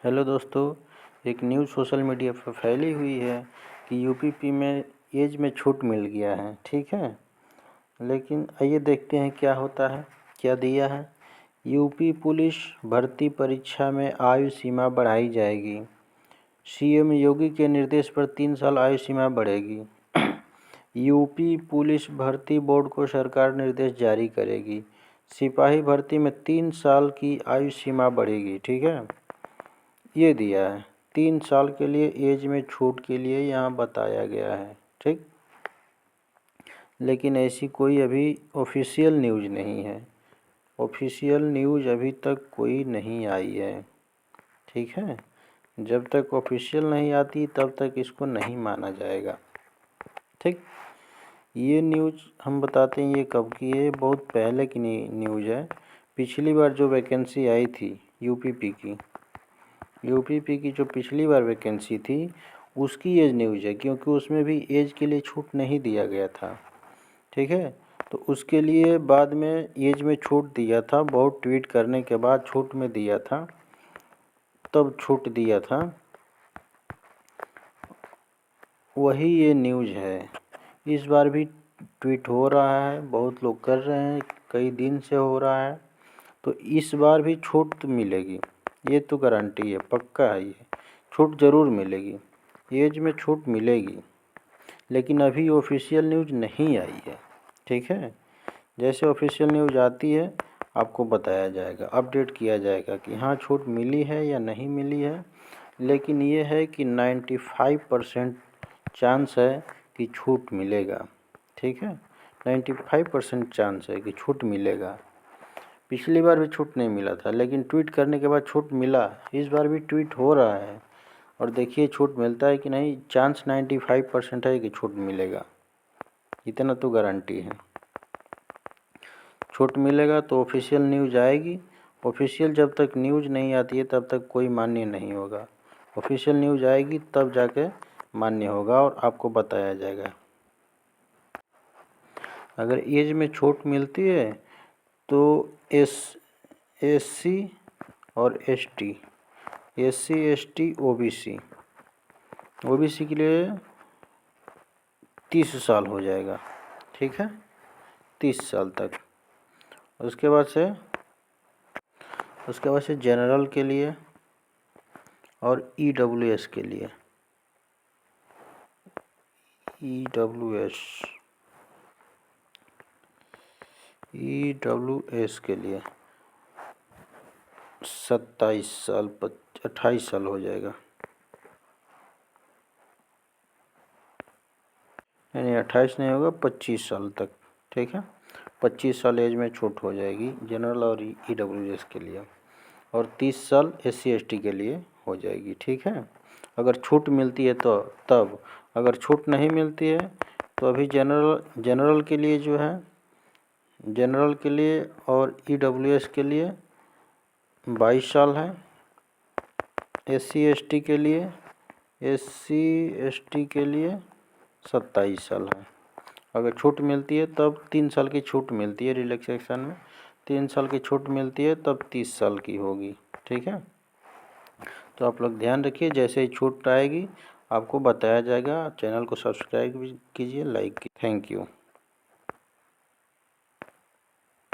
Hello दोस्तों, एक news social media पर फैली हुई है कि यूपी में एज में छूट मिल गया है। ठीक है, लेकिन आइए देखते हैं क्या होता है, क्या दिया है। यूपी पुलिस भर्ती परीक्षा में आयु सीमा बढ़ाई जाएगी। सीएम योगी के निर्देश पर 3 साल आयु सीमा बढ़ेगी। यूपी पुलिस भर्ती बोर्ड को सरकार निर्देश जारी करेगी। सिपाही भर्ती में 3 साल की आयु सीमा बढ़ेगी। ठीक है, ये दिया है 3 साल के लिए एज में छूट के लिए यहाँ बताया गया है। ठीक, लेकिन ऐसी कोई अभी ऑफिशियल न्यूज़ नहीं है। ऑफिशियल न्यूज़ अभी तक कोई नहीं आई है। ठीक है, जब तक ऑफिशियल नहीं आती तब तक इसको नहीं माना जाएगा। ठीक, ये न्यूज़ हम बताते हैं ये कब की है, बहुत पहले की न्यूज़ है। पिछली बार जो वैकेंसी आई थी यूपी की जो पिछली बार वैकेंसी थी उसकी एज न्यूज़ है, क्योंकि उसमें भी एज के लिए छूट नहीं दिया गया था। ठीक है, तो उसके लिए बाद में एज में छूट दिया था, बहुत ट्वीट करने के बाद छूट में दिया था, तब छूट दिया था, वही ये न्यूज़ है। इस बार भी ट्वीट हो रहा है, बहुत लोग कर रहे हैं, कई दिन से हो रहा है, तो इस बार भी छूट मिलेगी, ये तो गारंटी है, पक्का है, ये छूट ज़रूर मिलेगी, एज में छूट मिलेगी। लेकिन अभी ऑफिशियल न्यूज़ नहीं आई है। ठीक है, जैसे ऑफिशियल न्यूज़ आती है आपको बताया जाएगा, अपडेट किया जाएगा कि हाँ छूट मिली है या नहीं मिली है। लेकिन ये है कि 95% चांस है कि छूट मिलेगा। ठीक है, 95% चांस है कि छूट मिलेगा। पिछली बार भी छूट नहीं मिला था, लेकिन ट्वीट करने के बाद छूट मिला। इस बार भी ट्वीट हो रहा है और देखिए छूट मिलता है कि नहीं। चांस 95% है कि छूट मिलेगा, इतना तो गारंटी है। छूट मिलेगा तो ऑफिशियल न्यूज़ आएगी। ऑफिशियल जब तक न्यूज़ नहीं आती है तब तक कोई मान्य नहीं होगा। ऑफिशियल न्यूज़ आएगी तब जाके मान्य होगा और आपको बताया जाएगा। अगर एज में छूट मिलती है तो एससी और एसटी, ओबीसी के लिए 30 साल हो जाएगा। ठीक है, 30 साल तक। उसके बाद से जनरल के लिए और ईडब्ल्यूएस के लिए, ईडब्ल्यूएस के लिए 27 साल 28 साल हो जाएगा। नहीं, 28 नहीं होगा, 25 साल तक। ठीक है, 25 साल एज में छूट हो जाएगी जनरल और ईडब्ल्यूएस के लिए, और 30 साल एससी एसटी के लिए हो जाएगी। ठीक है, अगर छूट मिलती है तो तब, अगर छूट नहीं मिलती है तो अभी जनरल के लिए जो है, जनरल के लिए और ईडब्ल्यूएस के लिए 22 साल है। एससी एसटी के लिए 27 साल है। अगर छूट मिलती है तब 3 साल की छूट मिलती है, रिलैक्सेशन में 3 साल की छूट मिलती है, तब 30 साल की होगी। ठीक है, तो आप लोग ध्यान रखिए, जैसे ही छूट आएगी आपको बताया जाएगा। चैनल को सब्सक्राइब कीजिए, लाइक कीजिए। Thank you.